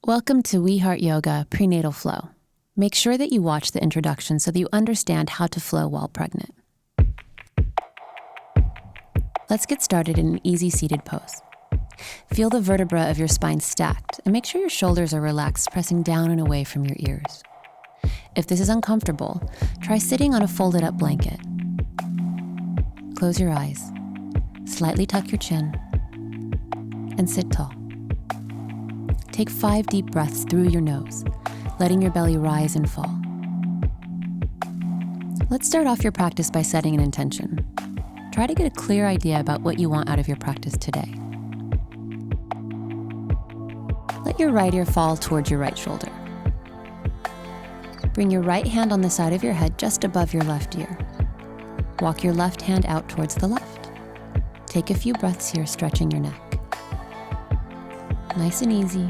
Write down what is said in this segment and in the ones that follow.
Welcome to We Heart Yoga Prenatal Flow. Make sure that you watch the introduction so that you understand how to flow while pregnant. Let's get started in an easy seated pose. Feel the vertebra of your spine stacked and make sure your shoulders are relaxed, pressing down and away from your ears. If this is uncomfortable, try sitting on a folded up blanket. Close your eyes, slightly tuck your chin, and sit tall. Take 5 deep breaths through your nose, letting your belly rise and fall. Let's start off your practice by setting an intention. Try to get a clear idea about what you want out of your practice today. Let your right ear fall towards your right shoulder. Bring your right hand on the side of your head just above your left ear. Walk your left hand out towards the left. Take a few breaths here, stretching your neck. Nice and easy.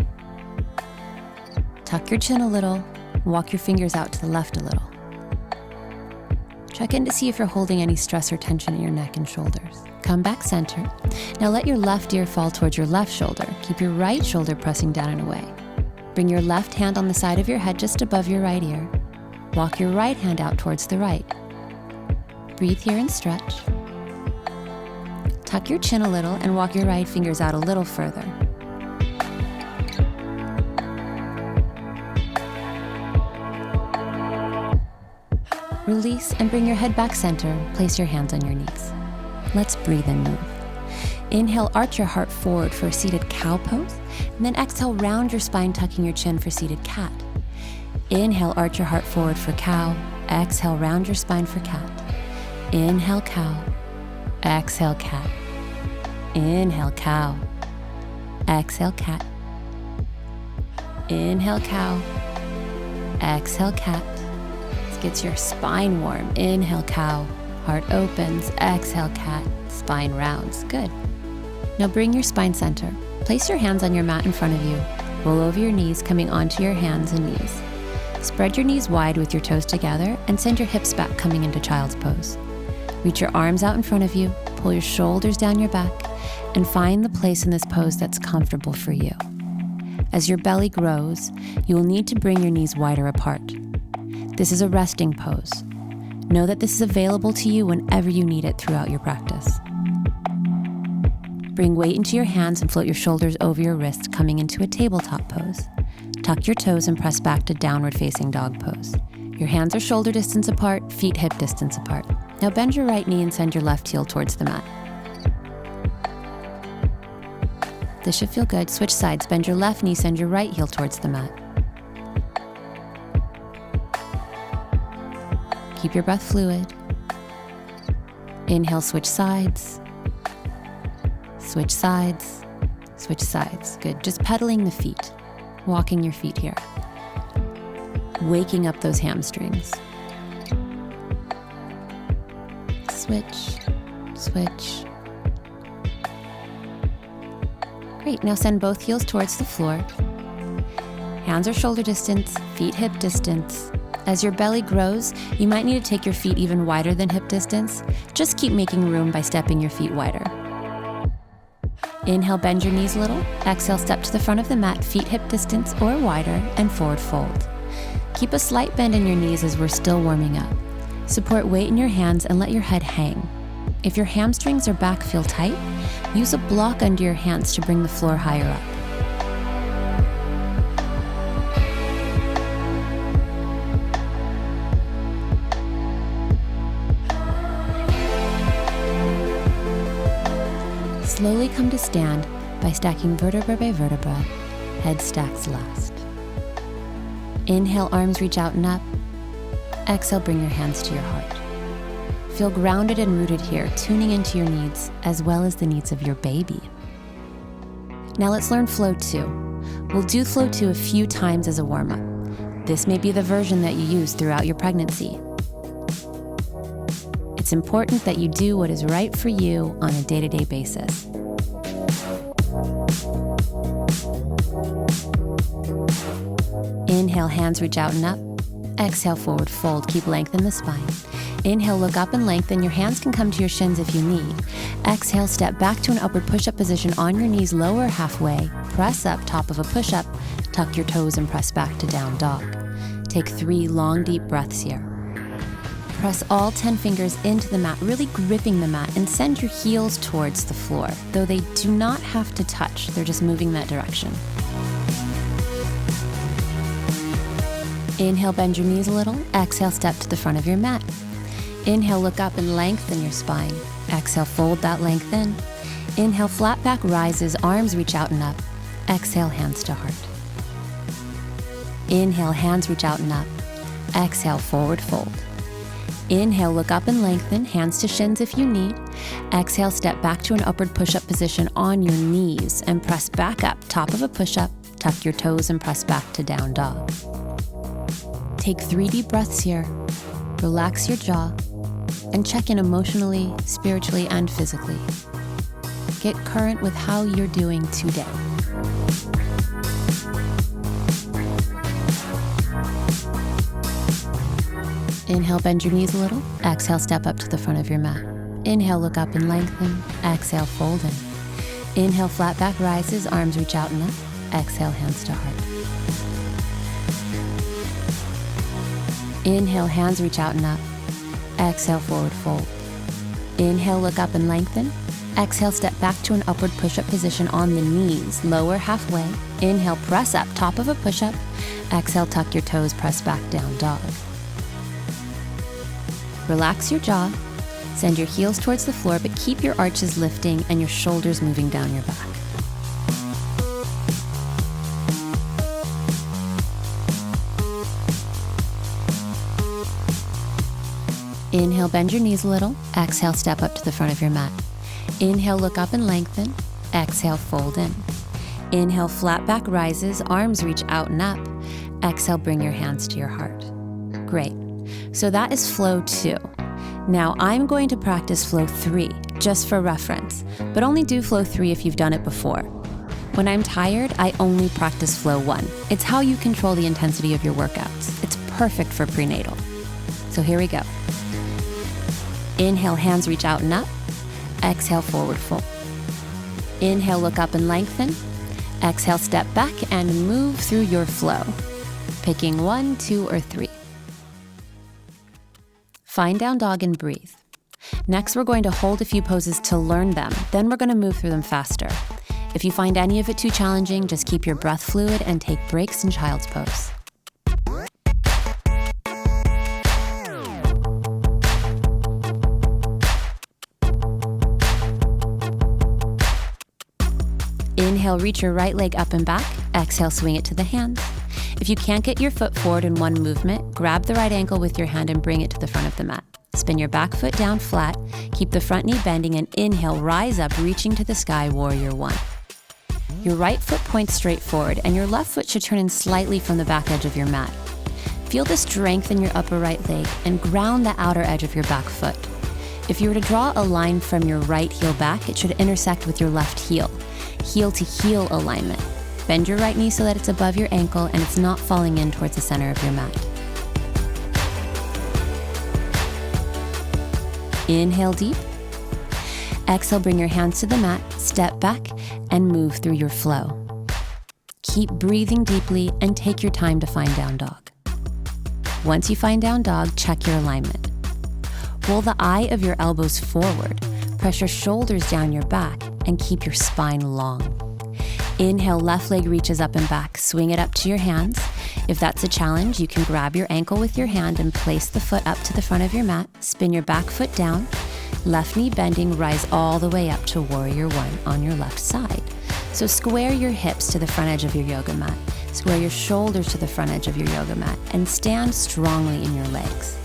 Tuck your chin a little, and walk your fingers out to the left a little. Check in to see if you're holding any stress or tension in your neck and shoulders. Come back center. Now let your left ear fall towards your left shoulder. Keep your right shoulder pressing down and away. Bring your left hand on the side of your head just above your right ear. Walk your right hand out towards the right. Breathe here and stretch. Tuck your chin a little and walk your right fingers out a little further. Release and bring your head back center. Place your hands on your knees. Let's breathe and move. Inhale, arch your heart forward for a seated cow pose, and then exhale, round your spine, tucking your chin for seated cat. Inhale, arch your heart forward for cow. Exhale, round your spine for cat. Inhale, cow. Exhale, cat. Inhale, cow. Exhale, cat. Inhale, cow. Exhale, cat. Gets your spine warm. Inhale, cow. Heart opens. Exhale, cat. Spine rounds. Good. Now bring your spine center. Place your hands on your mat in front of you. Roll over your knees, coming onto your hands and knees. Spread your knees wide with your toes together and send your hips back, coming into child's pose. Reach your arms out in front of you. Pull your shoulders down your back and find the place in this pose that's comfortable for you. As your belly grows, you will need to bring your knees wider apart. This is a resting pose. Know that this is available to you whenever you need it throughout your practice. Bring weight into your hands and float your shoulders over your wrists, coming into a tabletop pose. Tuck your toes and press back to downward facing dog pose. Your hands are shoulder distance apart, feet hip distance apart. Now bend your right knee and send your left heel towards the mat. This should feel good. Switch sides. Bend your left knee, send your right heel towards the mat. Keep your breath fluid. Inhale, switch sides. Switch sides. Switch sides. Good. Just pedaling the feet. Walking your feet here. Waking up those hamstrings. Switch. Switch. Great. Now send both heels towards the floor. Hands are shoulder distance, feet hip distance. As your belly grows, you might need to take your feet even wider than hip distance. Just keep making room by stepping your feet wider. Inhale, bend your knees a little. Exhale, step to the front of the mat, feet hip distance or wider, and forward fold. Keep a slight bend in your knees as we're still warming up. Support weight in your hands and let your head hang. If your hamstrings or back feel tight, use a block under your hands to bring the floor higher up. Slowly come to stand by stacking vertebra by vertebra. Head stacks last. Inhale, arms reach out and up. Exhale, bring your hands to your heart. Feel grounded and rooted here, tuning into your needs as well as the needs of your baby. Now let's learn Flow 2. We'll do Flow 2 a few times as a warm-up. This may be the version that you use throughout your pregnancy. It's important that you do what is right for you on a day-to-day basis. Inhale, hands reach out and up. Exhale, forward fold. Keep length in the spine. Inhale, look up and lengthen. Your hands can come to your shins if you need. Exhale, step back to an upward push-up position on your knees, lower halfway. Press up, top of a push-up. tuck your toes and press back to down dog. Take 3 long, deep breaths here. Press all 10 fingers into the mat, really gripping the mat, and send your heels towards the floor, though they do not have to touch, they're just moving that direction. Inhale, bend your knees a little. Exhale, step to the front of your mat. Inhale, look up and lengthen your spine. Exhale, fold that length in. Inhale, flat back rises, arms reach out and up. Exhale, hands to heart. Inhale, hands reach out and up. Exhale, forward fold. Inhale, look up and lengthen, hands to shins if you need. Exhale, step back to an upward push-up position on your knees and press back up, top of a push-up, tuck your toes and press back to down dog. Take 3 deep breaths here, relax your jaw, and check in emotionally, spiritually, and physically. Get current with how you're doing today. Inhale, bend your knees a little. Exhale, step up to the front of your mat. Inhale, look up and lengthen. Exhale, fold in. Inhale, flat back rises, arms reach out and up. Exhale, hands to heart. Inhale, hands reach out and up. Exhale, forward fold. Inhale, look up and lengthen. Exhale, step back to an upward push-up position on the knees, lower halfway. Inhale, press up, top of a push-up. Exhale, tuck your toes, press back down dog. Relax your jaw, send your heels towards the floor, but keep your arches lifting and your shoulders moving down your back. Inhale, bend your knees a little. Exhale, step up to the front of your mat. Inhale, look up and lengthen. Exhale, fold in. Inhale, flat back rises, arms reach out and up. Exhale, bring your hands to your heart. Great. So that is flow 2. Now I'm going to practice flow 3, just for reference, but only do flow 3 if you've done it before. When I'm tired, I only practice flow 1. It's how you control the intensity of your workouts. It's perfect for prenatal. So here we go. Inhale, hands reach out and up. Exhale, forward fold. Inhale, look up and lengthen. Exhale, step back and move through your flow, picking 1, 2, or 3. Find down dog and breathe. Next, we're going to hold a few poses to learn them. Then we're going to move through them faster. If you find any of it too challenging, just keep your breath fluid and take breaks in child's pose. Inhale, reach your right leg up and back. Exhale, swing it to the hands. If you can't get your foot forward in one movement, grab the right ankle with your hand and bring it to the front of the mat. Spin your back foot down flat, keep the front knee bending, and inhale, rise up, reaching to the sky, warrior 1. Your right foot points straight forward, and your left foot should turn in slightly from the back edge of your mat. Feel the strength in your upper right leg and ground the outer edge of your back foot. If you were to draw a line from your right heel back, it should intersect with your left heel. Heel to heel alignment. Bend your right knee so that it's above your ankle and it's not falling in towards the center of your mat. Inhale deep. Exhale, bring your hands to the mat, step back, and move through your flow. Keep breathing deeply and take your time to find down dog. Once you find down dog, check your alignment. Roll the eye of your elbows forward, press your shoulders down your back, and keep your spine long. Inhale, left leg reaches up and back. Swing it up to your hands. If that's a challenge, you can grab your ankle with your hand and place the foot up to the front of your mat. Spin your back foot down. Left knee bending, rise all the way up to warrior 1 on your left side. So square your hips to the front edge of your yoga mat. Square your shoulders to the front edge of your yoga mat and stand strongly in your legs.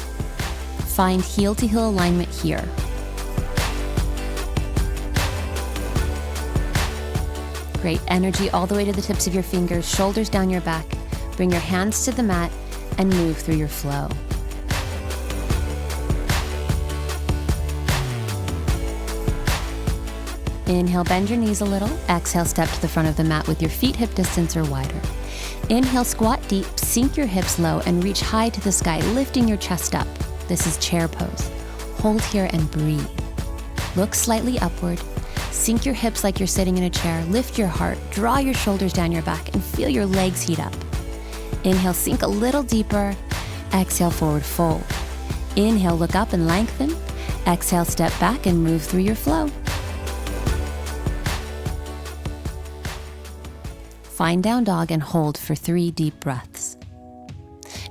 Find heel to heel alignment here. Great energy all the way to the tips of your fingers, shoulders down your back. Bring your hands to the mat and move through your flow. Inhale, bend your knees a little. Exhale, step to the front of the mat with your feet hip distance or wider. Inhale, squat deep, sink your hips low and reach high to the sky, lifting your chest up. This is chair pose. Hold here and breathe. Look slightly upward. Sink your hips like you're sitting in a chair. Lift your heart. Draw your shoulders down your back and feel your legs heat up. Inhale, sink a little deeper. Exhale, forward fold. Inhale, look up and lengthen. Exhale, step back and move through your flow. Find down dog and hold for 3 deep breaths.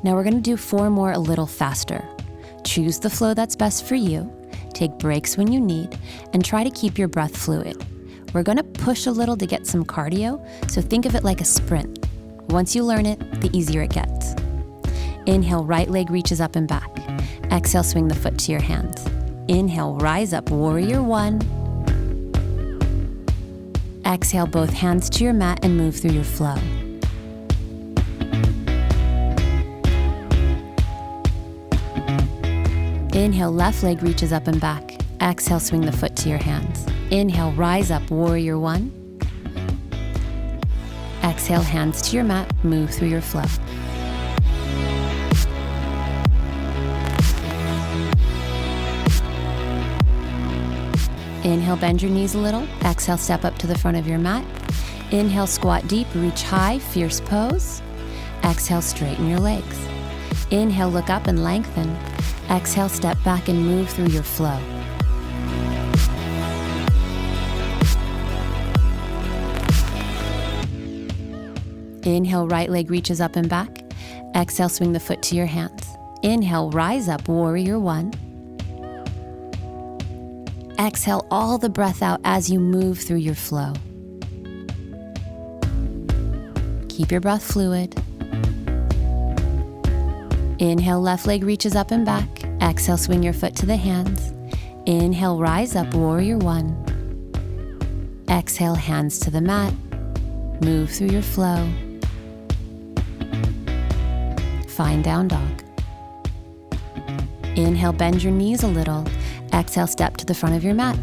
Now we're going to do 4 more a little faster. Choose the flow that's best for you. Take breaks when you need, and try to keep your breath fluid. We're going to push a little to get some cardio, so think of it like a sprint. Once you learn it, the easier it gets. Inhale, right leg reaches up and back. Exhale, swing the foot to your hands. Inhale, rise up, warrior 1. Exhale, both hands to your mat and move through your flow. Inhale, left leg reaches up and back. Exhale, swing the foot to your hands. Inhale, rise up, warrior 1. Exhale, hands to your mat, move through your flow. Inhale, bend your knees a little. Exhale, step up to the front of your mat. Inhale, squat deep, reach high, fierce pose. Exhale, straighten your legs. Inhale, look up and lengthen. Exhale, step back and move through your flow. Inhale, right leg reaches up and back. Exhale, swing the foot to your hands. Inhale, rise up, warrior 1. Exhale all the breath out as you move through your flow. Keep your breath fluid. Inhale, left leg reaches up and back. Exhale, swing your foot to the hands. Inhale, rise up, warrior 1. Exhale, hands to the mat. Move through your flow. Find down dog. Inhale, bend your knees a little. Exhale, step to the front of your mat.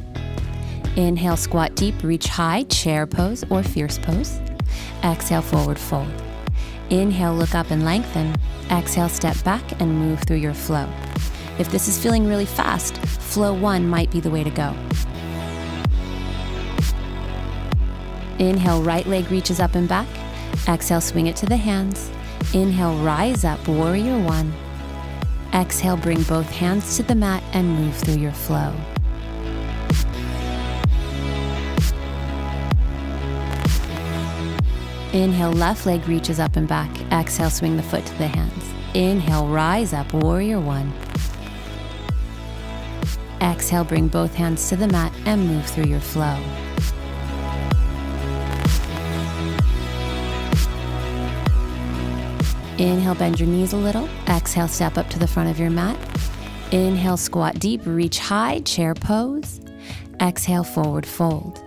Inhale, squat deep, reach high, chair pose or fierce pose. Exhale, forward fold. Inhale, look up and lengthen. Exhale, step back and move through your flow. If this is feeling really fast, flow 1 might be the way to go. Inhale, right leg reaches up and back. Exhale, swing it to the hands. Inhale, rise up, warrior 1. Exhale, bring both hands to the mat and move through your flow. Inhale, left leg reaches up and back. Exhale, swing the foot to the hands. Inhale, rise up, warrior 1. Exhale, bring both hands to the mat and move through your flow. Inhale, bend your knees a little. Exhale, step up to the front of your mat. Inhale, squat deep, reach high, chair pose. Exhale, forward fold.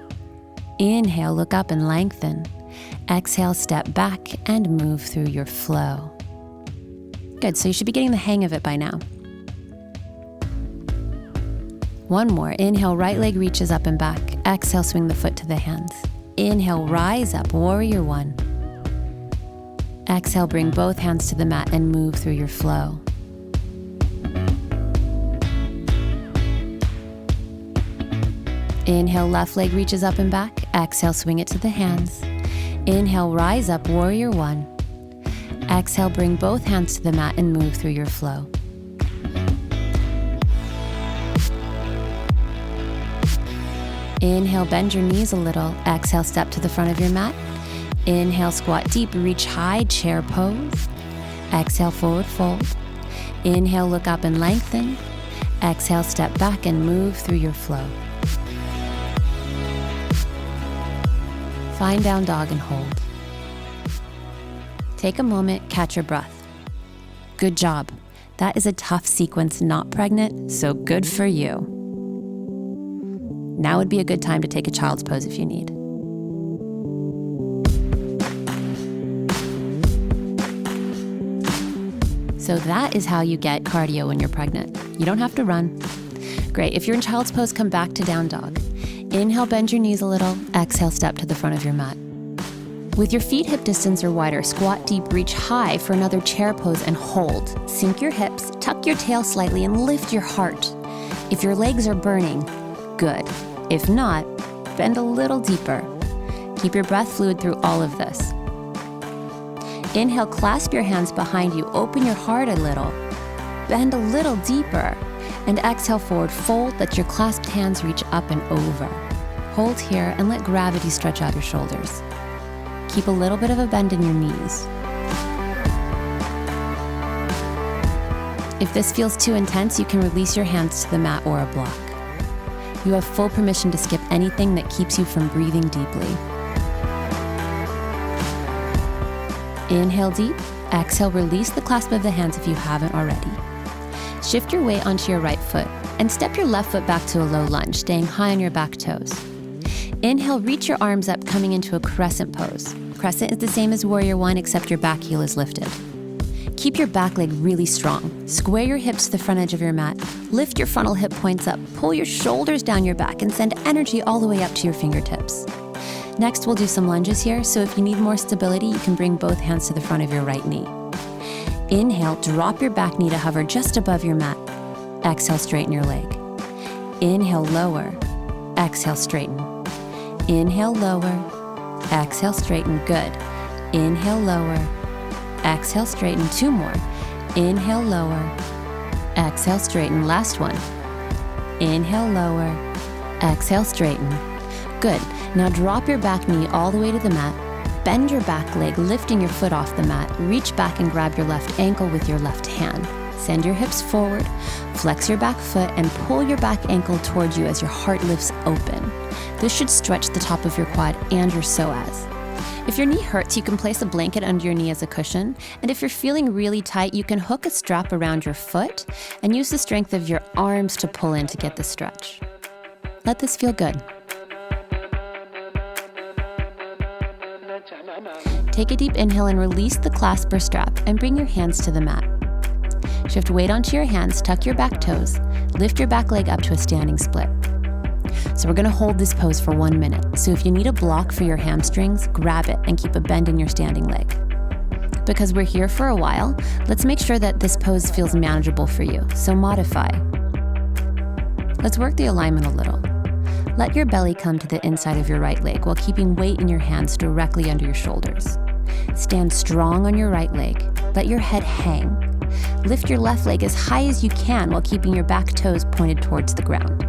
Inhale, look up and lengthen. Exhale, step back and move through your flow. Good, so you should be getting the hang of it by now. One more. Inhale, right leg reaches up and back. Exhale, swing the foot to the hands. Inhale, rise up, warrior 1. Exhale, bring both hands to the mat and move through your flow. Inhale, left leg reaches up and back. Exhale, swing it to the hands. Inhale, rise up, warrior 1. Exhale, bring both hands to the mat and move through your flow. Inhale, bend your knees a little. Exhale, step to the front of your mat. Inhale, squat deep, reach high, chair pose. Exhale, forward fold. Inhale, look up and lengthen. Exhale, step back and move through your flow. Find down dog and hold. Take a moment, catch your breath. Good job. That is a tough sequence, not pregnant, so good for you. Now would be a good time to take a child's pose if you need. So that is how you get cardio when you're pregnant. You don't have to run. Great. If you're in child's pose, come back to down dog. Inhale, bend your knees a little. Exhale, step to the front of your mat. With your feet hip distance or wider, squat deep, reach high for another chair pose and hold. Sink your hips, tuck your tail slightly, and lift your heart. If your legs are burning, good. If not, bend a little deeper. Keep your breath fluid through all of this. Inhale, clasp your hands behind you, open your heart a little, bend a little deeper, and exhale, forward fold, let your clasped hands reach up and over. Hold here and let gravity stretch out your shoulders. Keep a little bit of a bend in your knees. If this feels too intense, you can release your hands to the mat or a block. You have full permission to skip anything that keeps you from breathing deeply. Inhale deep, exhale, release the clasp of the hands if you haven't already. Shift your weight onto your right foot and step your left foot back to a low lunge, staying high on your back toes. Inhale, reach your arms up, coming into a crescent pose. Crescent is the same as warrior one, except your back heel is lifted. Keep your back leg really strong. Square your hips to the front edge of your mat. Lift your frontal hip points up. Pull your shoulders down your back and send energy all the way up to your fingertips. Next, we'll do some lunges here, so if you need more stability, you can bring both hands to the front of your right knee. Inhale, drop your back knee to hover just above your mat. Exhale, straighten your leg. Inhale, lower. Exhale, straighten. Inhale, lower. Exhale, straighten. Good. Inhale, lower. Exhale, straighten. 2 more. Inhale, lower. Exhale, straighten. Last one. Inhale, lower. Exhale, straighten. Good. Now drop your back knee all the way to the mat. Bend your back leg, lifting your foot off the mat. Reach back and grab your left ankle with your left hand. Send your hips forward, flex your back foot, and pull your back ankle towards you as your heart lifts open. This should stretch the top of your quad and your psoas. If your knee hurts, you can place a blanket under your knee as a cushion. And if you're feeling really tight, you can hook a strap around your foot and use the strength of your arms to pull in to get the stretch. Let this feel good. Take a deep inhale and release the clasp or strap and bring your hands to the mat. Shift weight onto your hands, tuck your back toes, lift your back leg up to a standing split. So we're gonna hold this pose for 1 minute. So if you need a block for your hamstrings, grab it and keep a bend in your standing leg. Because we're here for a while, let's make sure that this pose feels manageable for you, so modify. Let's work the alignment a little. Let your belly come to the inside of your right leg while keeping weight in your hands directly under your shoulders. Stand strong on your right leg. Let your head hang. Lift your left leg as high as you can while keeping your back toes pointed towards the ground.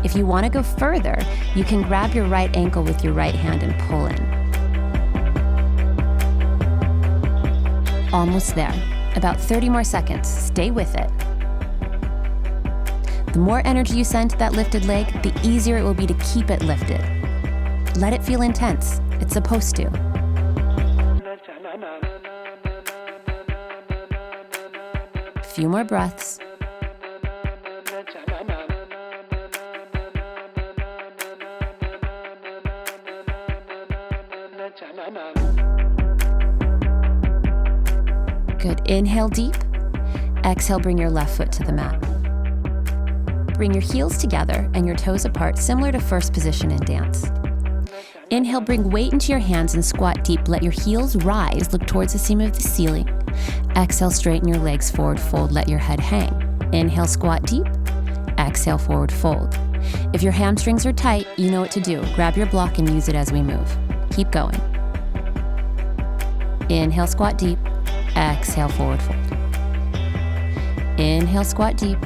If you want to go further, you can grab your right ankle with your right hand and pull in. Almost there. About 30 more seconds. Stay with it. The more energy you send to that lifted leg, the easier it will be to keep it lifted. Let it feel intense. It's supposed to. A few more breaths. Good. Inhale deep. Exhale, bring your left foot to the mat. Bring your heels together and your toes apart, similar to first position in dance. Inhale, bring weight into your hands and squat deep. Let your heels rise, look towards the seam of the ceiling. Exhale, straighten your legs, forward fold, let your head hang. Inhale, squat deep. Exhale, forward fold. If your hamstrings are tight, you know what to do. Grab your block and use it as we move. Keep going. Inhale, squat deep. Exhale, forward fold. Inhale, squat deep.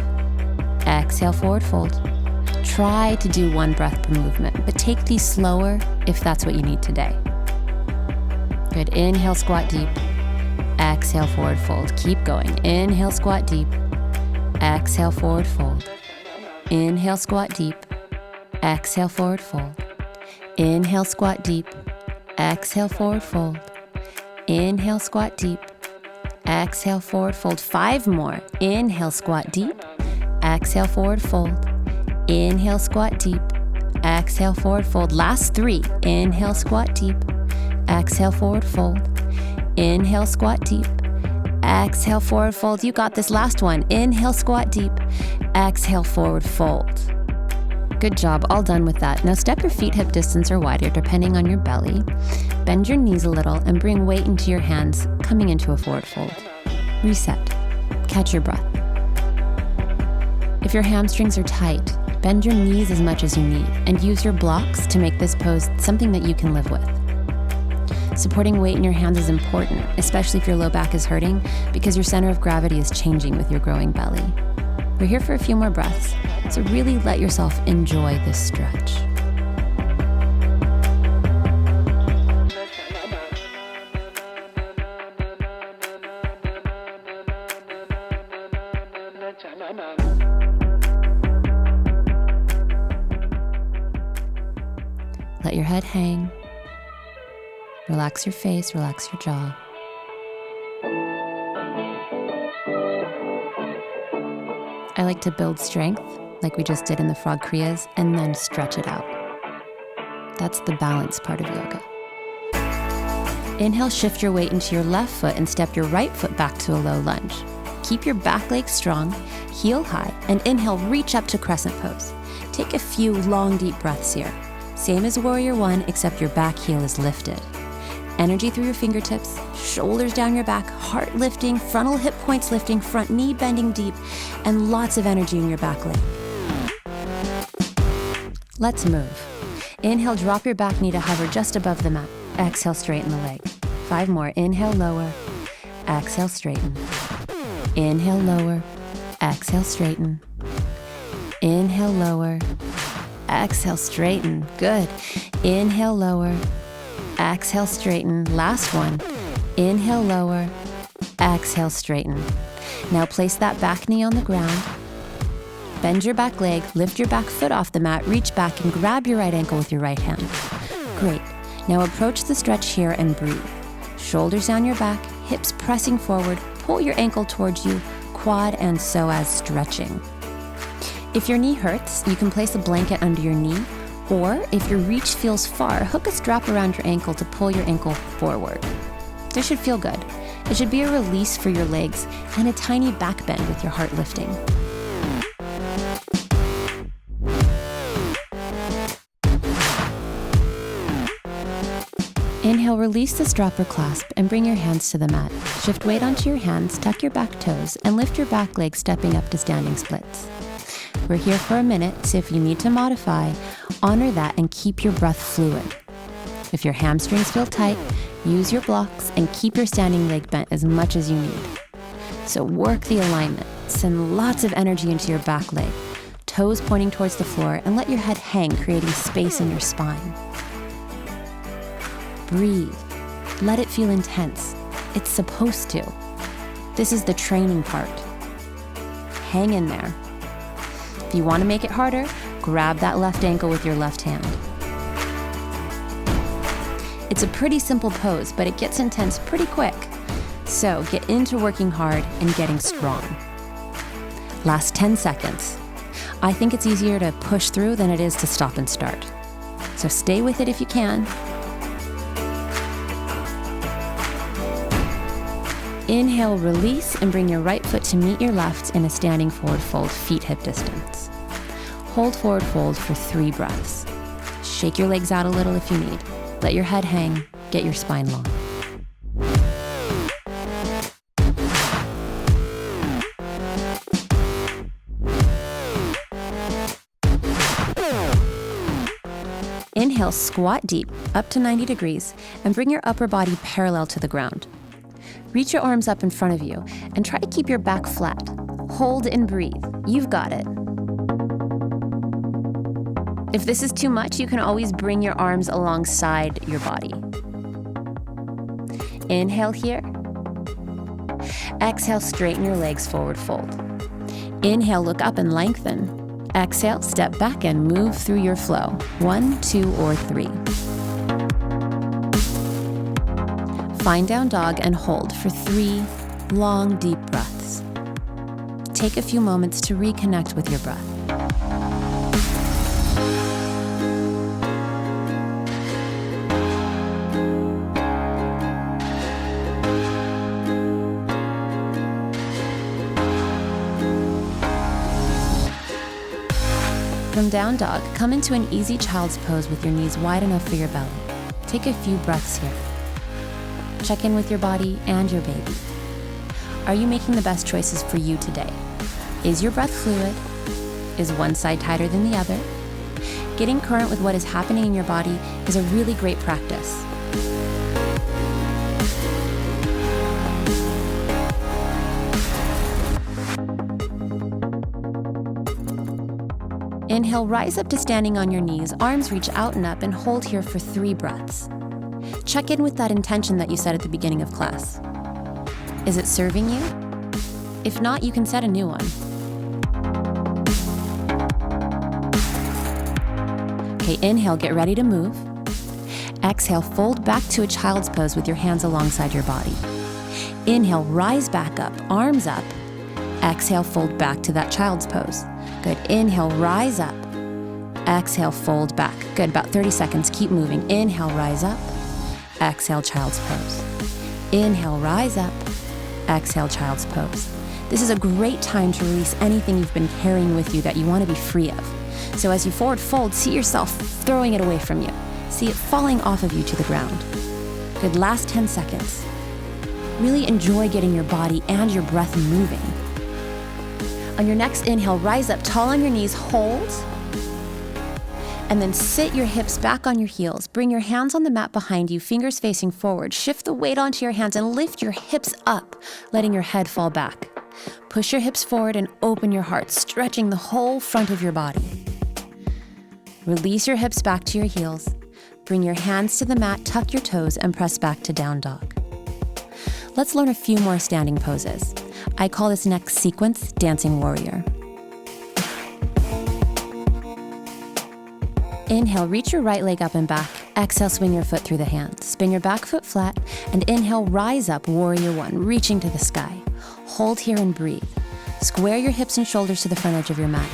Exhale, forward fold. Try to do 1 breath per movement, but take these slower if that's what you need today. Good. Inhale, squat deep. Exhale, forward fold. Keep going. Inhale, squat deep. Exhale, forward fold. Inhale, squat deep. Exhale, forward fold. Inhale, squat deep. Exhale, forward fold. Inhale, squat deep. Exhale, forward fold. 5 more. Inhale, squat deep. Exhale, forward fold. Inhale, squat deep. Exhale, forward fold. Last 3. Inhale, squat deep. Exhale, forward fold. Inhale, squat deep. Exhale, forward fold. You got this. Last one. Inhale, squat deep. Exhale, forward fold. Good job. All done with that. Now step your feet hip distance or wider depending on your belly. Bend your knees a little and bring weight into your hands, coming into a forward fold. Reset. Catch your breath. If your hamstrings are tight, bend your knees as much as you need and use your blocks to make this pose something that you can live with. Supporting weight in your hands is important, especially if your low back is hurting, because your center of gravity is changing with your growing belly. We're here for a few more breaths, so really let yourself enjoy this stretch. Let your head hang. Relax your face, relax your jaw. I like to build strength, like we just did in the frog kriyas, and then stretch it out. That's the balance part of yoga. Inhale, shift your weight into your left foot and step your right foot back to a low lunge. Keep your back leg strong, heel high, and inhale, reach up to crescent pose. Take a few long, deep breaths here. Same as warrior one, except your back heel is lifted. Energy through your fingertips, shoulders down your back, heart lifting, frontal hip points lifting, front knee bending deep, and lots of energy in your back leg. Let's move. Inhale, drop your back knee to hover just above the mat. Exhale, straighten the leg. 5 more. Inhale, lower. Exhale, straighten. Inhale, lower. Exhale, straighten. Inhale, lower. Exhale, straighten. Good. Inhale, lower. Exhale, straighten. Last one. Inhale, lower. Exhale, straighten. Now place that back knee on the ground. Bend your back leg, lift your back foot off the mat, reach back and grab your right ankle with your right hand. Great. Now approach the stretch here and breathe. Shoulders down your back, hips pressing forward, pull your ankle towards you, quad and psoas stretching. If your knee hurts, you can place a blanket under your knee, or if your reach feels far, hook a strap around your ankle to pull your ankle forward. This should feel good. It should be a release for your legs and a tiny back bend with your heart lifting. Inhale, release the strap or clasp and bring your hands to the mat. Shift weight onto your hands, tuck your back toes, and lift your back leg, stepping up to standing splits. We're here for a minute, so if you need to modify, honor that and keep your breath fluid. If your hamstrings feel tight, use your blocks and keep your standing leg bent as much as you need. So work the alignment, send lots of energy into your back leg, toes pointing towards the floor, and let your head hang, creating space in your spine. Breathe. Let it feel intense. It's supposed to. This is the training part. Hang in there. If you want to make it harder, grab that left ankle with your left hand. It's a pretty simple pose, but it gets intense pretty quick. So get into working hard and getting strong. Last 10 seconds. I think it's easier to push through than it is to stop and start. So stay with it if you can. Inhale, release, and bring your right foot to meet your left in a standing forward fold, feet hip distance. Hold forward fold for 3 breaths. Shake your legs out a little if you need. Let your head hang, get your spine long. Inhale, squat deep, up to 90 degrees, and bring your upper body parallel to the ground. Reach your arms up in front of you and try to keep your back flat. Hold and breathe. You've got it. If this is too much, you can always bring your arms alongside your body. Inhale here. Exhale, straighten your legs, forward fold. Inhale, look up and lengthen. Exhale, step back and move through your flow. 1, 2, or 3. Find down dog and hold for 3 long, deep breaths. Take a few moments to reconnect with your breath. From down dog, come into an easy child's pose with your knees wide enough for your belly. Take a few breaths here. Check in with your body and your baby. Are you making the best choices for you today? Is your breath fluid? Is one side tighter than the other? Getting current with what is happening in your body is a really great practice. Inhale, rise up to standing on your knees, arms reach out and up, and hold here for 3 breaths. Check in with that intention that you set at the beginning of class. Is it serving you? If not, you can set a new one. Okay, inhale, get ready to move. Exhale, fold back to a child's pose with your hands alongside your body. Inhale, rise back up, arms up. Exhale, fold back to that child's pose. Good. Inhale, rise up. Exhale, fold back. Good. About 30 seconds. Keep moving. Inhale, rise up. Exhale, child's pose. Inhale, rise up. Exhale, child's pose. This is a great time to release anything you've been carrying with you that you want to be free of. So as you forward fold, see yourself throwing it away from you. See it falling off of you to the ground. Good. Last 10 seconds. Really enjoy getting your body and your breath moving. On your next inhale, rise up tall on your knees, hold, and then sit your hips back on your heels. Bring your hands on the mat behind you, fingers facing forward. Shift the weight onto your hands and lift your hips up, letting your head fall back. Push your hips forward and open your heart, stretching the whole front of your body. Release your hips back to your heels. Bring your hands to the mat, tuck your toes, and press back to down dog. Let's learn a few more standing poses. I call this next sequence Dancing Warrior. Inhale, reach your right leg up and back. Exhale, swing your foot through the hands. Spin your back foot flat, and inhale, rise up, Warrior 1, reaching to the sky. Hold here and breathe. Square your hips and shoulders to the front edge of your mat.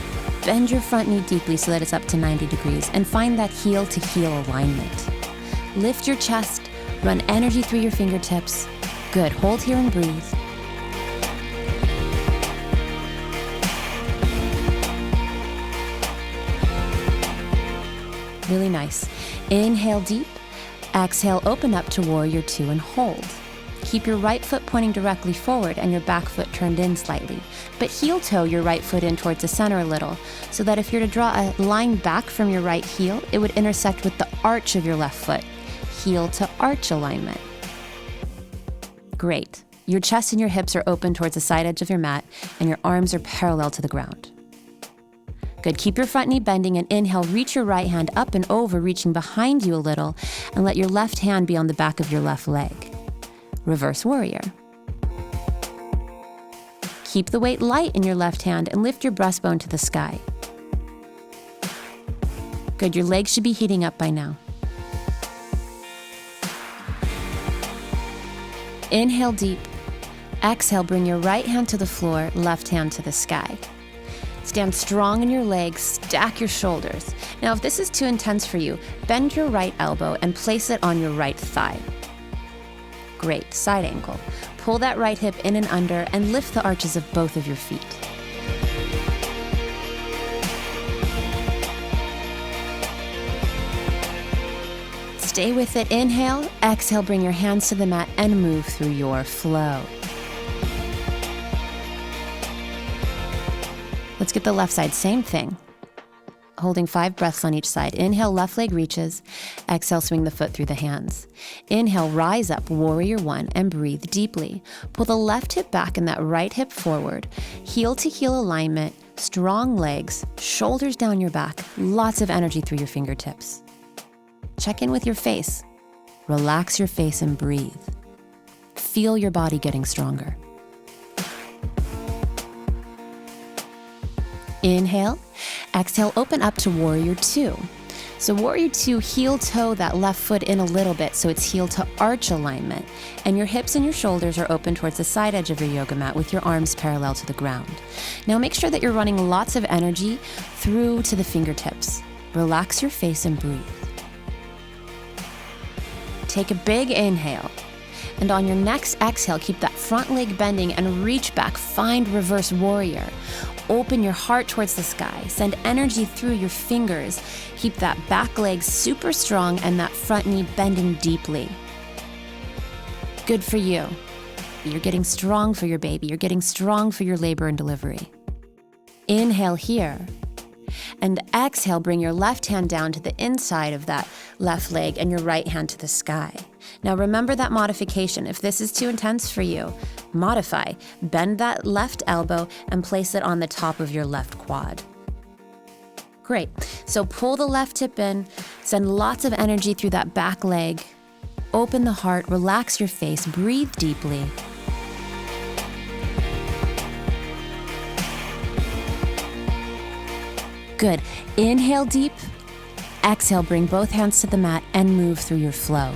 Bend your front knee deeply so that it's up to 90 degrees, and find that heel to heel alignment. Lift your chest, run energy through your fingertips. Good, hold here and breathe. Really nice. Inhale deep. Exhale, open up to Warrior 2 and hold. Keep your right foot pointing directly forward and your back foot turned in slightly, but heel toe your right foot in towards the center a little, so that if you're to draw a line back from your right heel, it would intersect with the arch of your left foot. Heel to arch alignment. Great. Your chest and your hips are open towards the side edge of your mat, and your arms are parallel to the ground. Good. Keep your front knee bending and inhale, reach your right hand up and over, reaching behind you a little, and let your left hand be on the back of your left leg. Reverse Warrior. Keep the weight light in your left hand and lift your breastbone to the sky. Good. Your legs should be heating up by now. Inhale deep. Exhale, bring your right hand to the floor, left hand to the sky. Stand strong in your legs, stack your shoulders. Now, if this is too intense for you, bend your right elbow and place it on your right thigh. Great, side angle. Pull that right hip in and under and lift the arches of both of your feet. Stay with it. Inhale, exhale, bring your hands to the mat and move through your flow. Let's get the left side, same thing. Holding 5 breaths on each side. Inhale, left leg reaches. Exhale, swing the foot through the hands. Inhale, rise up, Warrior 1, and breathe deeply. Pull the left hip back and that right hip forward. Heel to heel alignment, strong legs, shoulders down your back, lots of energy through your fingertips. Check in with your face. Relax your face and breathe. Feel your body getting stronger. Inhale. Exhale, open up to Warrior 2. So Warrior 2, heel toe that left foot in a little bit so it's heel to arch alignment. And your hips and your shoulders are open towards the side edge of your yoga mat with your arms parallel to the ground. Now make sure that you're running lots of energy through to the fingertips. Relax your face and breathe. Take a big inhale. And on your next exhale, keep that front leg bending and reach back. Find Reverse Warrior. Open your heart towards the sky. Send energy through your fingers. Keep that back leg super strong and that front knee bending deeply. Good for you. You're getting strong for your baby. You're getting strong for your labor and delivery. Inhale here. And exhale, bring your left hand down to the inside of that left leg and your right hand to the sky. Now remember that modification. If this is too intense for you, modify. Bend that left elbow and place it on the top of your left quad. Great. So pull the left hip in, send lots of energy through that back leg. Open the heart, relax your face, breathe deeply. Good. Inhale deep. Exhale, bring both hands to the mat and move through your flow.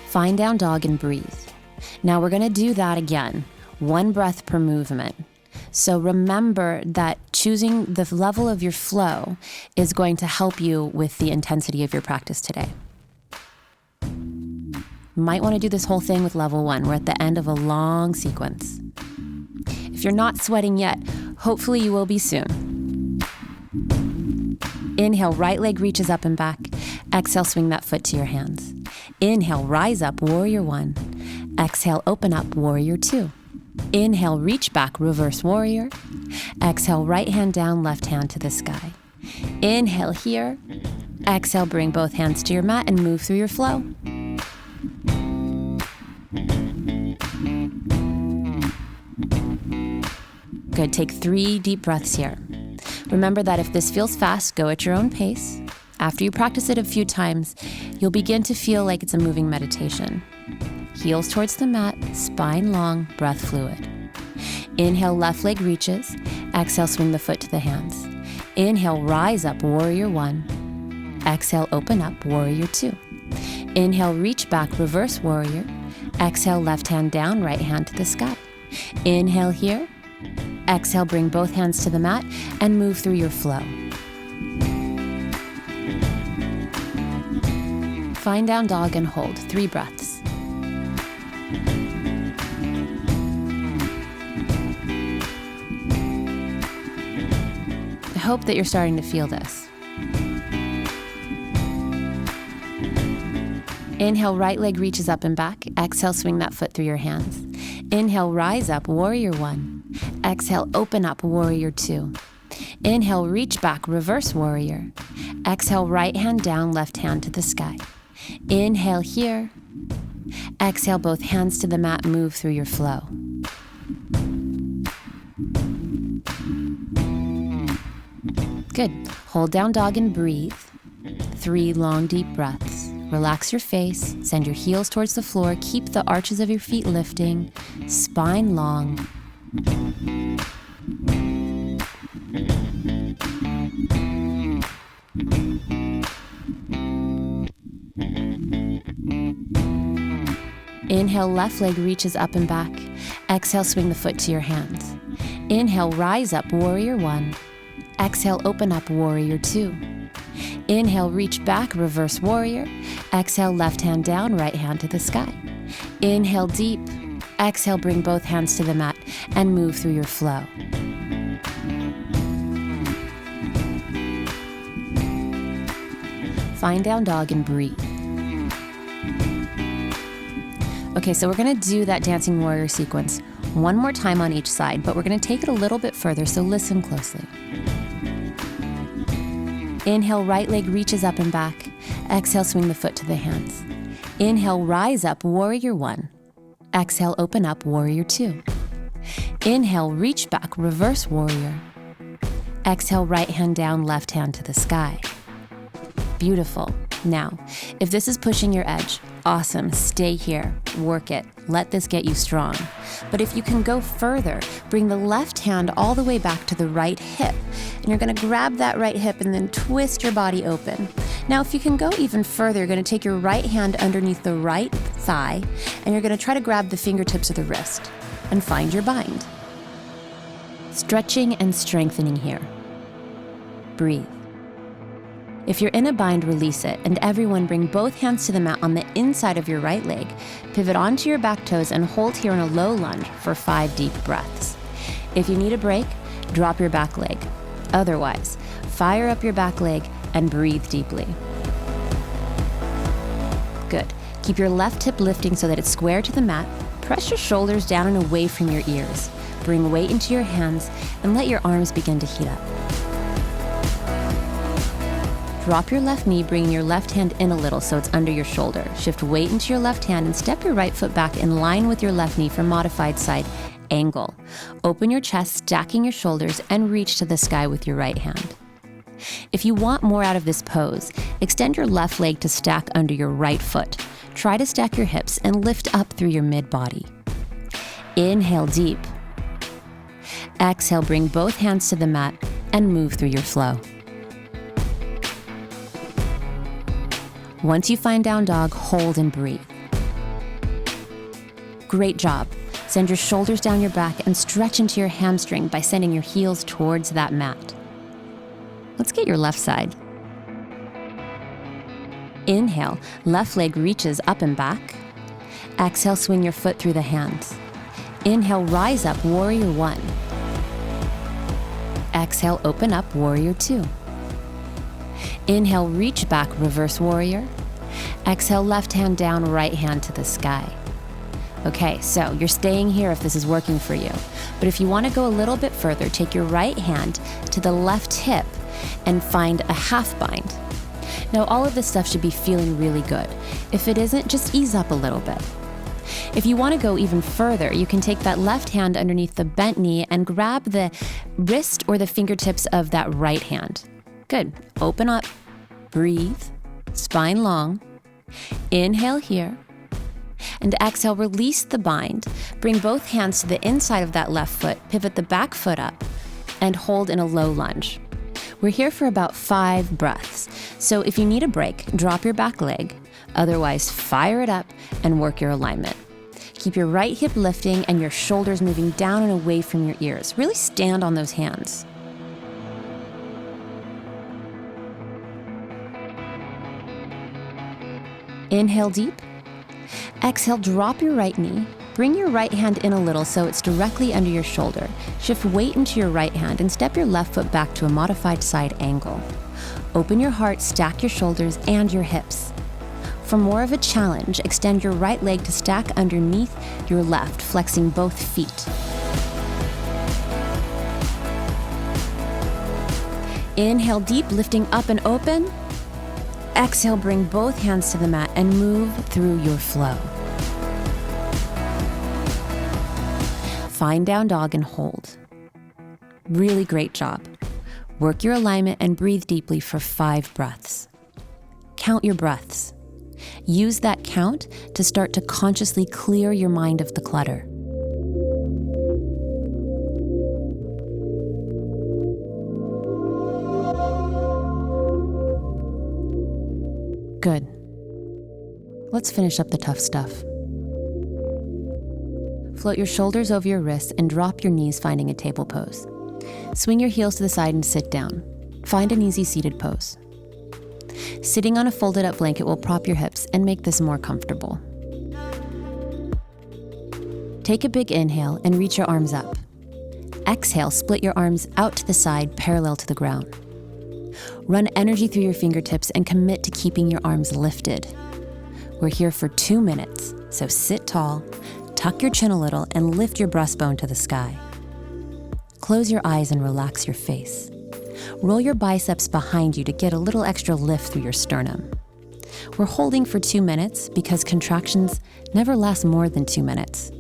Find down dog and breathe. Now we're going to do that again. 1 breath per movement. So remember that choosing the level of your flow is going to help you with the intensity of your practice today. Might want to do this whole thing with level 1. We're at the end of a long sequence. If you're not sweating yet, hopefully you will be soon. Inhale, right leg reaches up and back. Exhale, swing that foot to your hands. Inhale, rise up, warrior 1. Exhale, open up, warrior 2. Inhale, reach back, reverse warrior. Exhale, right hand down, left hand to the sky. Inhale here. Exhale, bring both hands to your mat and move through your flow. Good, take 3 deep breaths here. Remember that if this feels fast, go at your own pace. After you practice it a few times, you'll begin to feel like it's a moving meditation. Heels towards the mat, spine long, breath fluid. Inhale, left leg reaches. Exhale, swing the foot to the hands. Inhale, rise up, warrior 1. Exhale, open up, warrior 2. Inhale, reach back, reverse warrior. Exhale, left hand down, right hand to the sky. Inhale here. Exhale, bring both hands to the mat and move through your flow. Find down dog and hold, 3 breaths. I hope that you're starting to feel this. Inhale, right leg reaches up and back. Exhale, swing that foot through your hands. Inhale, rise up, warrior 1. Exhale, open up, warrior 2. Inhale, reach back, reverse warrior. Exhale, right hand down, left hand to the sky. Inhale here. Exhale, both hands to the mat, move through your flow. Good. Hold down dog and breathe. 3 long, deep breaths. Relax your face, send your heels towards the floor, keep the arches of your feet lifting, spine long. Inhale, left leg reaches up and back. Exhale, swing the foot to your hands. Inhale, rise up, warrior 1. Exhale, open up, warrior 2. Inhale, reach back, reverse warrior. Exhale, left hand down, right hand to the sky. Inhale deep. Exhale, bring both hands to the mat and move through your flow. Find down dog and breathe. Okay, so we're gonna do that dancing warrior sequence one more time on each side, but we're gonna take it a little bit further, so listen closely. Inhale, right leg reaches up and back. Exhale, swing the foot to the hands. Inhale, rise up, warrior 1. Exhale, open up, warrior 2. Inhale, reach back, reverse warrior. Exhale, right hand down, left hand to the sky. Beautiful. Now, if this is pushing your edge, awesome, stay here, work it, let this get you strong. But if you can go further, bring the left hand all the way back to the right hip, and you're gonna grab that right hip and then twist your body open. Now, if you can go even further, you're gonna take your right hand underneath the right thigh, and you're gonna try to grab the fingertips of the wrist and find your bind. Stretching and strengthening here. Breathe. If you're in a bind, release it, and everyone bring both hands to the mat on the inside of your right leg. Pivot onto your back toes and hold here in a low lunge for 5 deep breaths. If you need a break, drop your back leg. Otherwise, fire up your back leg and breathe deeply. Good. Keep your left hip lifting so that it's square to the mat. Press your shoulders down and away from your ears. Bring weight into your hands and let your arms begin to heat up. Drop your left knee, bringing your left hand in a little so it's under your shoulder. Shift weight into your left hand and step your right foot back in line with your left knee for modified side angle. Open your chest, stacking your shoulders, and reach to the sky with your right hand. If you want more out of this pose, extend your left leg to stack under your right foot. Try to stack your hips and lift up through your mid-body. Inhale deep. Exhale, bring both hands to the mat and move through your flow. Once you find down dog, hold and breathe. Great job. Send your shoulders down your back and stretch into your hamstring by sending your heels towards that mat. Let's get your left side. Inhale, left leg reaches up and back. Exhale, swing your foot through the hands. Inhale, rise up, warrior one. Exhale, open up, warrior two. Inhale, reach back, reverse warrior. Exhale, left hand down, right hand to the sky. Okay, so you're staying here if this is working for you. But if you want to go a little bit further, take your right hand to the left hip and find a half bind. Now, all of this stuff should be feeling really good. If it isn't, just ease up a little bit. If you want to go even further, you can take that left hand underneath the bent knee and grab the wrist or the fingertips of that right hand. Good. Open up, breathe, spine long. Inhale here. And exhale, release the bind. Bring both hands to the inside of that left foot, pivot the back foot up, and hold in a low lunge. We're here for about 5 breaths. So if you need a break, drop your back leg. Otherwise, fire it up and work your alignment. Keep your right hip lifting and your shoulders moving down and away from your ears. Really stand on those hands. Inhale deep. Exhale, drop your right knee. Bring your right hand in a little so it's directly under your shoulder. Shift weight into your right hand and step your left foot back to a modified side angle. Open your heart, stack your shoulders and your hips. For more of a challenge, extend your right leg to stack underneath your left, flexing both feet. Inhale deep, lifting up and open. Exhale, bring both hands to the mat and move through your flow. Find down dog and hold. Really great job. Work your alignment and breathe deeply for 5 breaths. Count your breaths. Use that count to start to consciously clear your mind of the clutter. Good. Let's finish up the tough stuff. Float your shoulders over your wrists and drop your knees, finding a table pose. Swing your heels to the side and sit down. Find an easy seated pose. Sitting on a folded up blanket will prop your hips and make this more comfortable. Take a big inhale and reach your arms up. Exhale, split your arms out to the side, parallel to the ground. Run energy through your fingertips and commit to keeping your arms lifted. We're here for 2 minutes, so sit tall, tuck your chin a little, and lift your breastbone to the sky. Close your eyes and relax your face. Roll your biceps behind you to get a little extra lift through your sternum. We're holding for 2 minutes because contractions never last more than 2 minutes.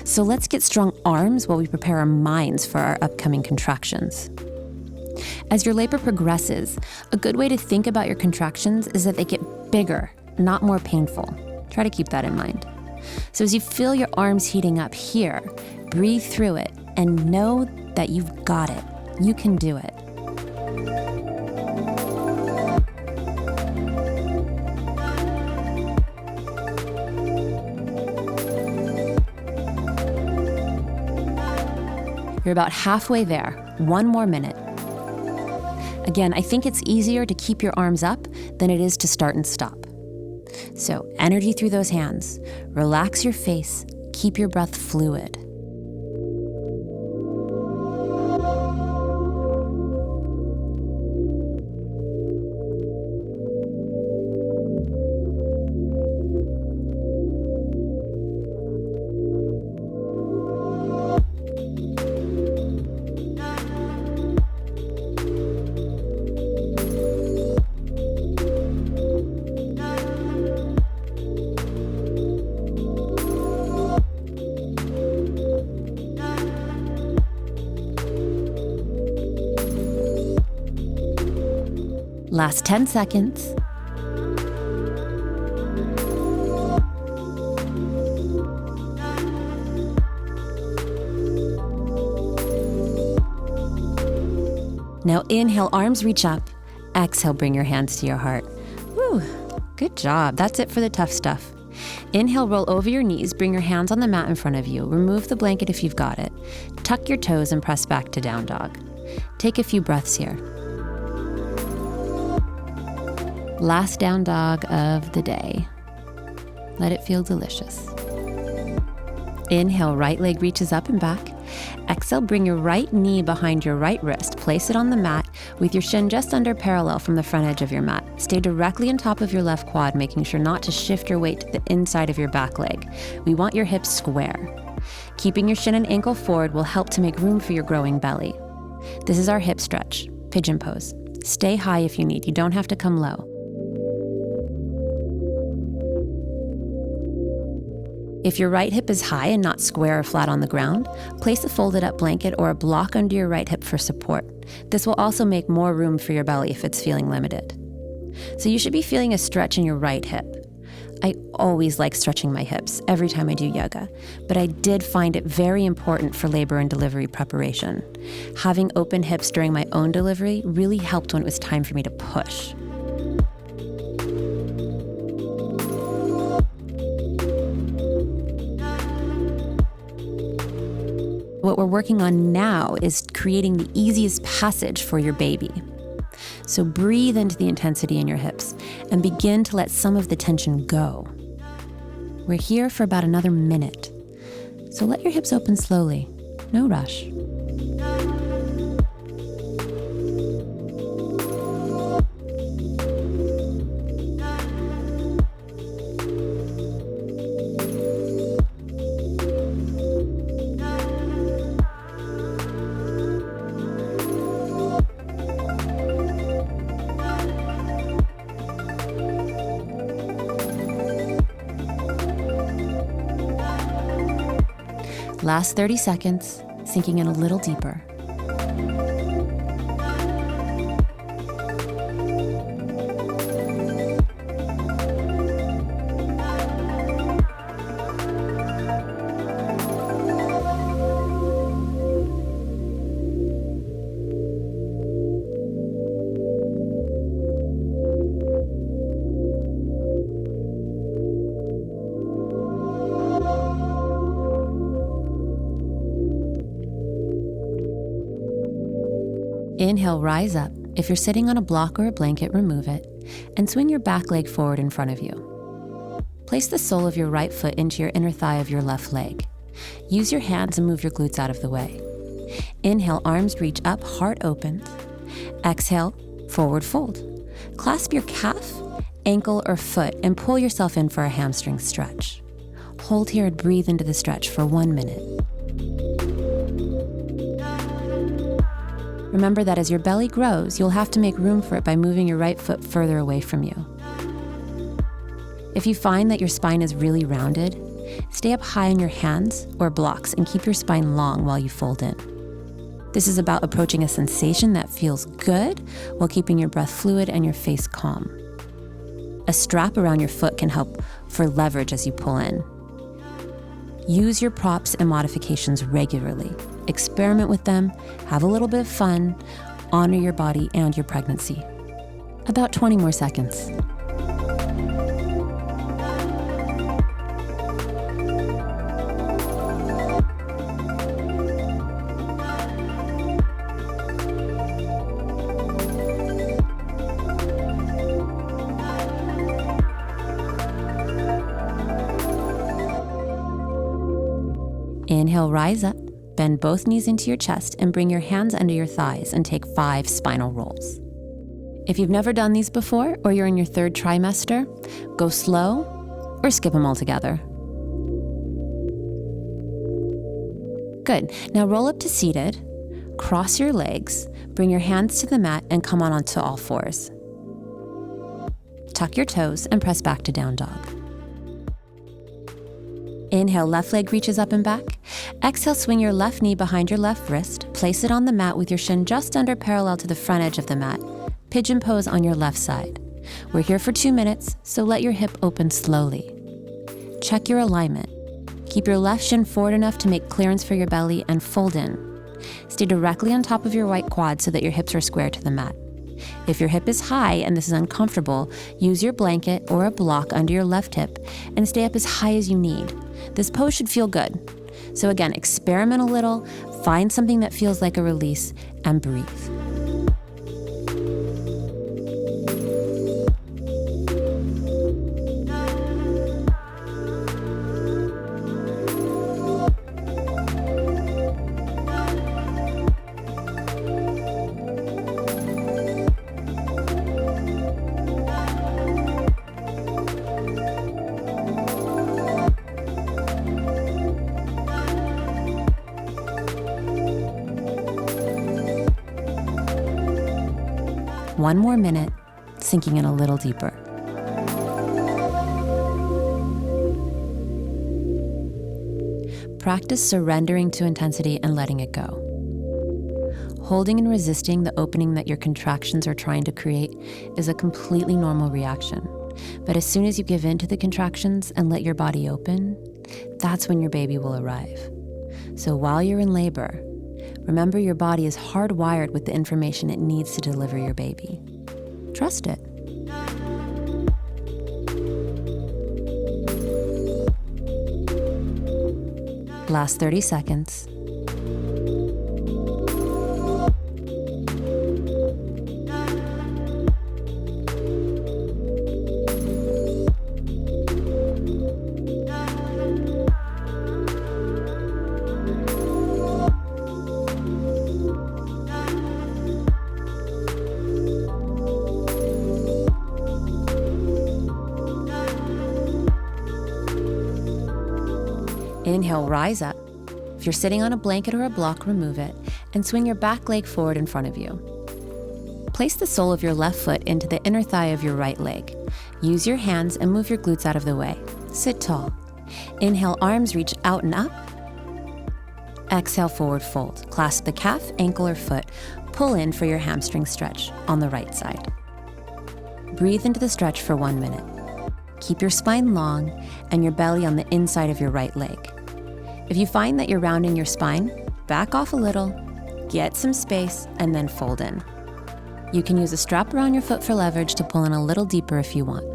So let's get strong arms while we prepare our minds for our upcoming contractions. As your labor progresses, a good way to think about your contractions is that they get bigger, not more painful. Try to keep that in mind. So as you feel your arms heating up here, breathe through it and know that you've got it. You can do it. You're about halfway there. 1 more minute. Again, I think it's easier to keep your arms up than it is to start and stop. So, energy through those hands. Relax your face. Keep your breath fluid. Last 10 seconds. Now inhale, arms reach up. Exhale, bring your hands to your heart. Woo, good job. That's it for the tough stuff. Inhale, roll over your knees, bring your hands on the mat in front of you. Remove the blanket if you've got it. Tuck your toes and press back to down dog. Take a few breaths here. Last down dog of the day. Let it feel delicious. Inhale, right leg reaches up and back. Exhale, bring your right knee behind your right wrist. Place it on the mat with your shin just under parallel from the front edge of your mat. Stay directly on top of your left quad, making sure not to shift your weight to the inside of your back leg. We want your hips square. Keeping your shin and ankle forward will help to make room for your growing belly. This is our hip stretch, pigeon pose. Stay high if you need. You don't have to come low. If your right hip is high and not square or flat on the ground, place a folded up blanket or a block under your right hip for support. This will also make more room for your belly if it's feeling limited. So you should be feeling a stretch in your right hip. I always like stretching my hips every time I do yoga, but I did find it very important for labor and delivery preparation. Having open hips during my own delivery really helped when it was time for me to push. What we're working on now is creating the easiest passage for your baby. So breathe into the intensity in your hips and begin to let some of the tension go. We're here for about another minute. So let your hips open slowly, no rush. Last 30 seconds, sinking in a little deeper. Inhale, rise up. If you're sitting on a block or a blanket, remove it, and swing your back leg forward in front of you. Place the sole of your right foot into your inner thigh of your left leg. Use your hands and move your glutes out of the way. Inhale, arms reach up, heart opens. Exhale, forward fold. Clasp your calf, ankle, or foot and pull yourself in for a hamstring stretch. Hold here and breathe into the stretch for 1 minute. Remember that as your belly grows, you'll have to make room for it by moving your right foot further away from you. If you find that your spine is really rounded, stay up high on your hands or blocks and keep your spine long while you fold in. This is about approaching a sensation that feels good while keeping your breath fluid and your face calm. A strap around your foot can help for leverage as you pull in. Use your props and modifications regularly. Experiment with them, have a little bit of fun, honor your body and your pregnancy. About 20 more seconds. Inhale, rise up. Bend both knees into your chest and bring your hands under your thighs and take 5 spinal rolls. If you've never done these before or you're in your 3rd trimester, go slow or skip them altogether. Good. Now roll up to seated, cross your legs, bring your hands to the mat and come on onto all fours. Tuck your toes and press back to down dog. Inhale, left leg reaches up and back. Exhale, swing your left knee behind your left wrist. Place it on the mat with your shin just under parallel to the front edge of the mat. pigeon pose on your left side. We're here for 2 minutes, so let your hip open slowly. Check your alignment. Keep your left shin forward enough to make clearance for your belly and fold in. Stay directly on top of your right quad so that your hips are square to the mat. If your hip is high and this is uncomfortable, use your blanket or a block under your left hip and stay up as high as you need. This pose should feel good. So again, experiment a little, find something that feels like a release, and breathe. One more minute, sinking in a little deeper. Practice surrendering to intensity and letting it go. Holding and resisting the opening that your contractions are trying to create is a completely normal reaction. But as soon as you give in to the contractions and let your body open, that's when your baby will arrive. So while you're in labor, remember your body is hardwired with the information it needs to deliver your baby. Trust it. Last 30 seconds. Inhale, rise up. If you're sitting on a blanket or a block, remove it and swing your back leg forward in front of you. Place the sole of your left foot into the inner thigh of your right leg. Use your hands and move your glutes out of the way. Sit tall. Inhale, arms reach out and up. Exhale, forward fold. Clasp the calf, ankle, or foot. Pull in for your hamstring stretch on the right side. Breathe into the stretch for 1 minute. Keep your spine long and your belly on the inside of your right leg. If you find that you're rounding your spine, back off a little, get some space, and then fold in. You can use a strap around your foot for leverage to pull in a little deeper if you want.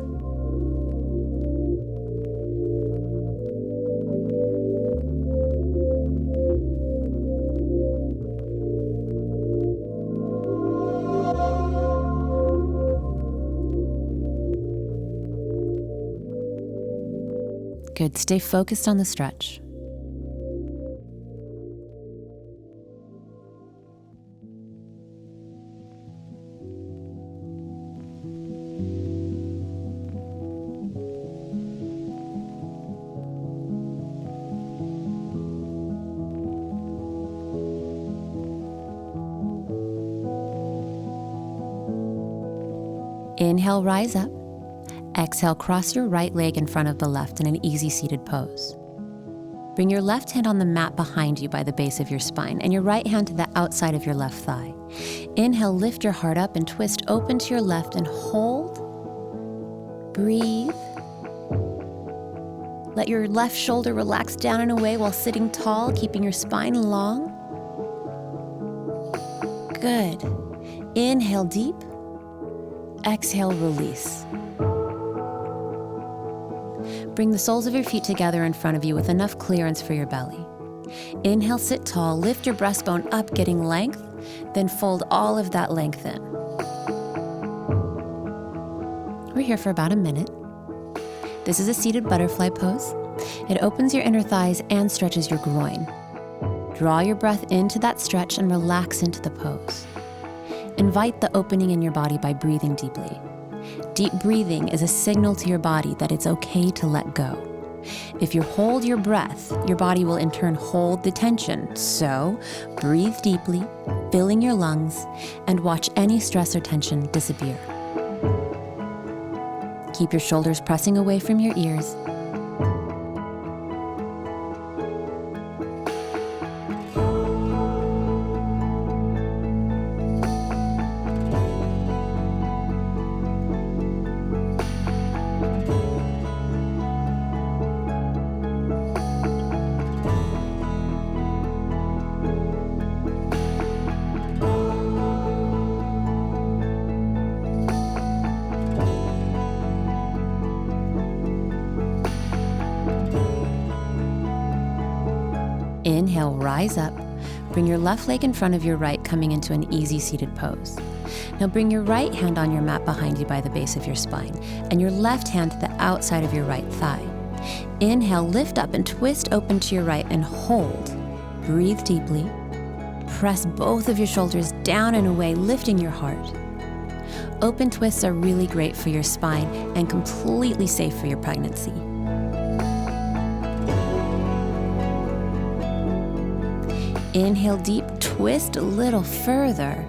Good. Stay focused on the stretch. Inhale, rise up. Exhale, cross your right leg in front of the left in an easy seated pose. Bring your left hand on the mat behind you by the base of your spine and your right hand to the outside of your left thigh. Inhale, lift your heart up and twist open to your left and hold. Breathe. Let your left shoulder relax down and away while sitting tall, keeping your spine long. Good. Inhale deep. Exhale, release. Bring the soles of your feet together in front of you with enough clearance for your belly. Inhale, sit tall, lift your breastbone up, getting length, then fold all of that length in. We're here for about a minute. This is a seated butterfly pose. It opens your inner thighs and stretches your groin. Draw your breath into that stretch and relax into the pose. Invite the opening in your body by breathing deeply. Deep breathing is a signal to your body that it's okay to let go. If you hold your breath, your body will in turn hold the tension. So breathe deeply, filling your lungs, and watch any stress or tension disappear. Keep your shoulders pressing away from your ears. Inhale, rise up. Bring your left leg in front of your right, coming into an easy seated pose. Now bring your right hand on your mat behind you by the base of your spine, and your left hand to the outside of your right thigh. Inhale, lift up and twist open to your right and hold. Breathe deeply. Press both of your shoulders down and away, lifting your heart. Open twists are really great for your spine and completely safe for your pregnancy. Inhale deep, twist a little further.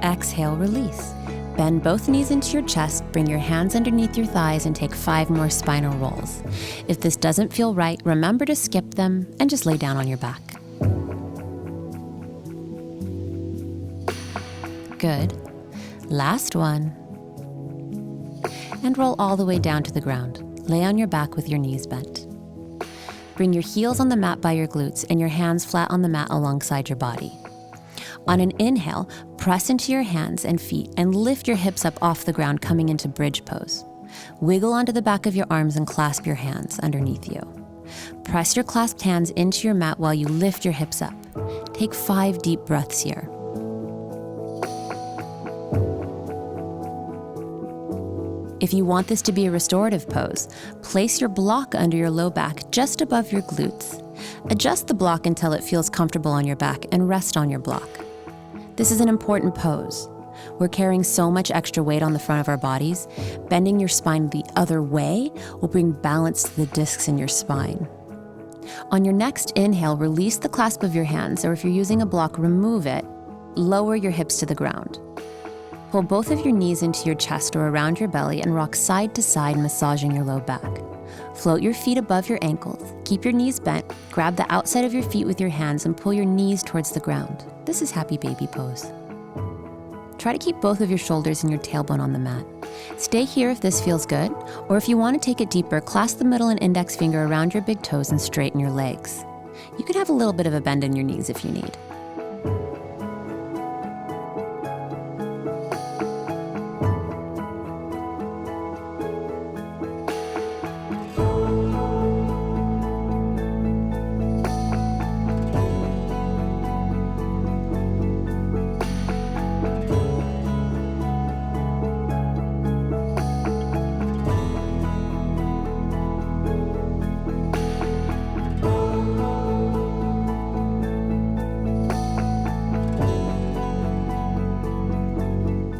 Exhale, release. Bend both knees into your chest, bring your hands underneath your thighs, and take 5 more spinal rolls. If this doesn't feel right, remember to skip them and just lay down on your back. Good. Last one. And roll all the way down to the ground. Lay on your back with your knees bent. Bring your heels on the mat by your glutes and your hands flat on the mat alongside your body. On an inhale, press into your hands and feet and lift your hips up off the ground, coming into bridge pose. Wiggle onto the back of your arms and clasp your hands underneath you. Press your clasped hands into your mat while you lift your hips up. Take 5 deep breaths here. If you want this to be a restorative pose, place your block under your low back just above your glutes. Adjust the block until it feels comfortable on your back and rest on your block. This is an important pose. We're carrying so much extra weight on the front of our bodies. Bending your spine the other way will bring balance to the discs in your spine. On your next inhale, release the clasp of your hands, or if you're using a block, remove it. Lower your hips to the ground. Pull both of your knees into your chest or around your belly and rock side to side, massaging your low back. Float your feet above your ankles. Keep your knees bent. Grab the outside of your feet with your hands and pull your knees towards the ground. This is happy baby pose. Try to keep both of your shoulders and your tailbone on the mat. Stay here if this feels good, or if you want to take it deeper, clasp the middle and index finger around your big toes and straighten your legs. You can have a little bit of a bend in your knees if you need.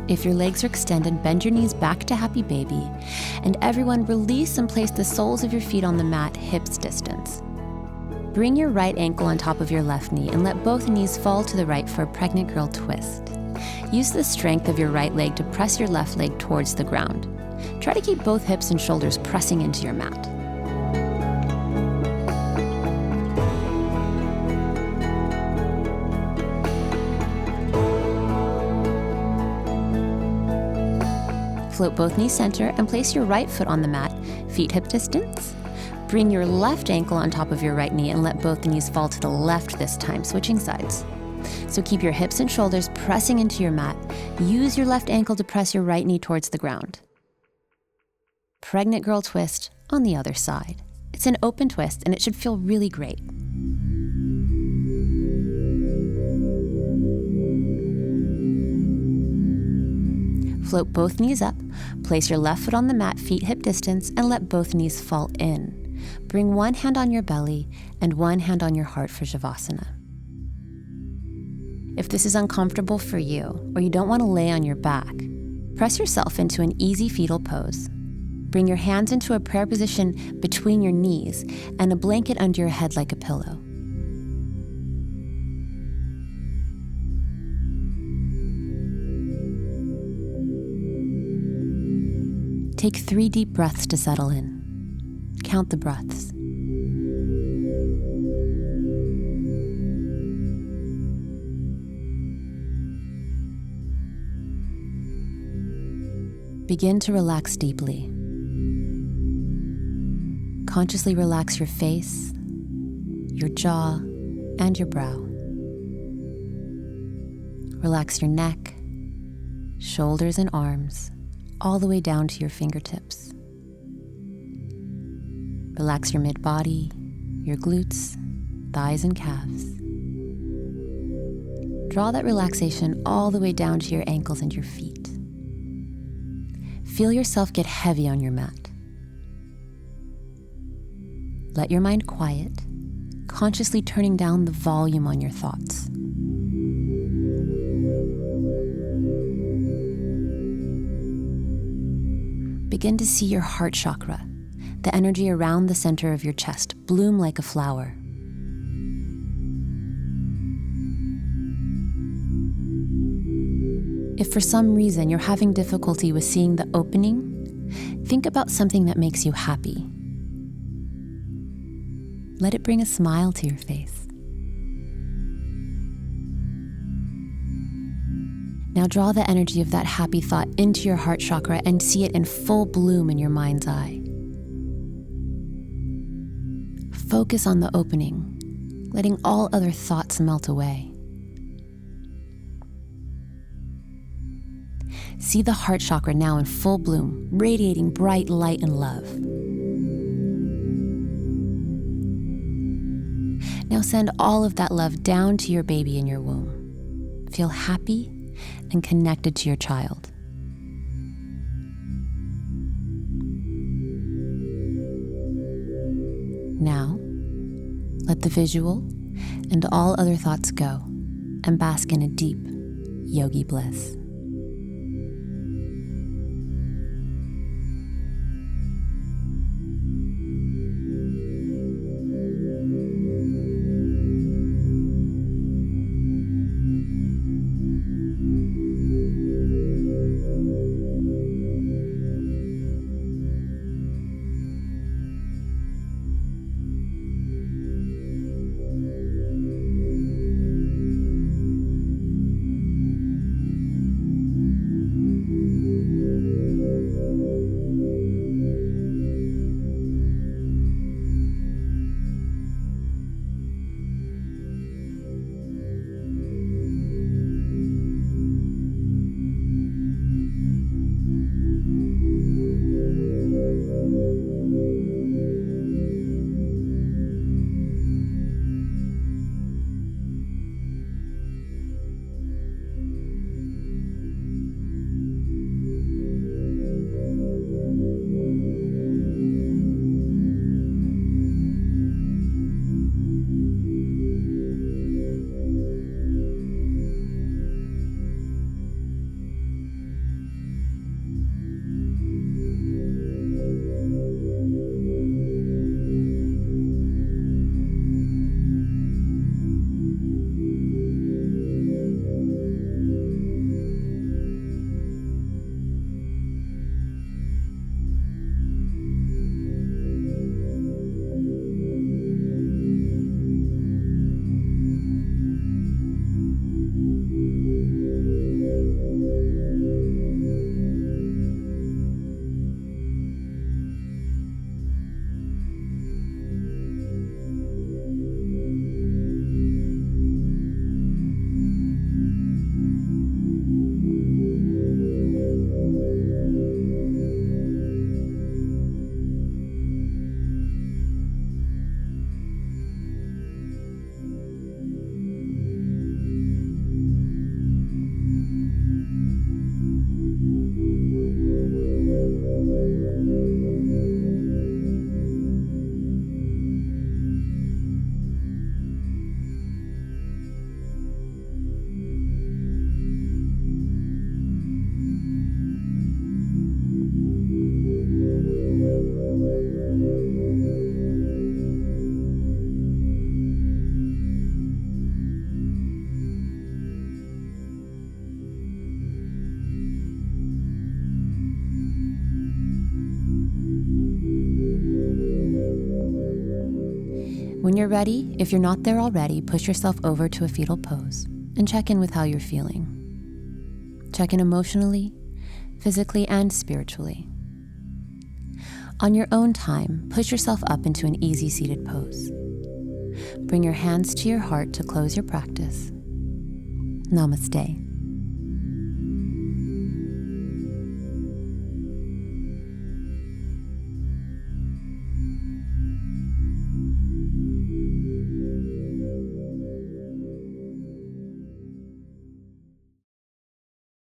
If your legs are extended, bend your knees back to happy baby. And everyone, release and place the soles of your feet on the mat, hips distance. Bring your right ankle on top of your left knee and let both knees fall to the right for a pregnant girl twist. Use the strength of your right leg to press your left leg towards the ground. Try to keep both hips and shoulders pressing into your mat. Float both knees center and place your right foot on the mat, feet hip distance. Bring your left ankle on top of your right knee and let both knees fall to the left this time, switching sides. So keep your hips and shoulders pressing into your mat. Use your left ankle to press your right knee towards the ground. Pregnant girl twist on the other side. It's an open twist and it should feel really great. Float both knees up, place your left foot on the mat, feet hip distance, and let both knees fall in. Bring one hand on your belly and one hand on your heart for Shavasana. If this is uncomfortable for you, or you don't want to lay on your back, press yourself into an easy fetal pose. Bring your hands into a prayer position between your knees and a blanket under your head like a pillow. Take 3 deep breaths to settle in. Count the breaths. Begin to relax deeply. Consciously relax your face, your jaw, and your brow. Relax your neck, shoulders, and arms, all the way down to your fingertips. Relax your mid-body, your glutes, thighs and calves. Draw that relaxation all the way down to your ankles and your feet. Feel yourself get heavy on your mat. Let your mind quiet, consciously turning down the volume on your thoughts. Begin to see your heart chakra, the energy around the center of your chest, bloom like a flower. If for some reason you're having difficulty with seeing the opening, think about something that makes you happy. Let it bring a smile to your face. Now draw the energy of that happy thought into your heart chakra and see it in full bloom in your mind's eye. Focus on the opening, letting all other thoughts melt away. See the heart chakra now in full bloom, radiating bright light and love. Now send all of that love down to your baby in your womb. Feel happy and connected to your child. Now, let the visual and all other thoughts go and bask in a deep yogi bliss. When you're ready, if you're not there already, push yourself over to a fetal pose and check in with how you're feeling. Check in emotionally, physically, and spiritually. On your own time, push yourself up into an easy seated pose. Bring your hands to your heart to close your practice. Namaste.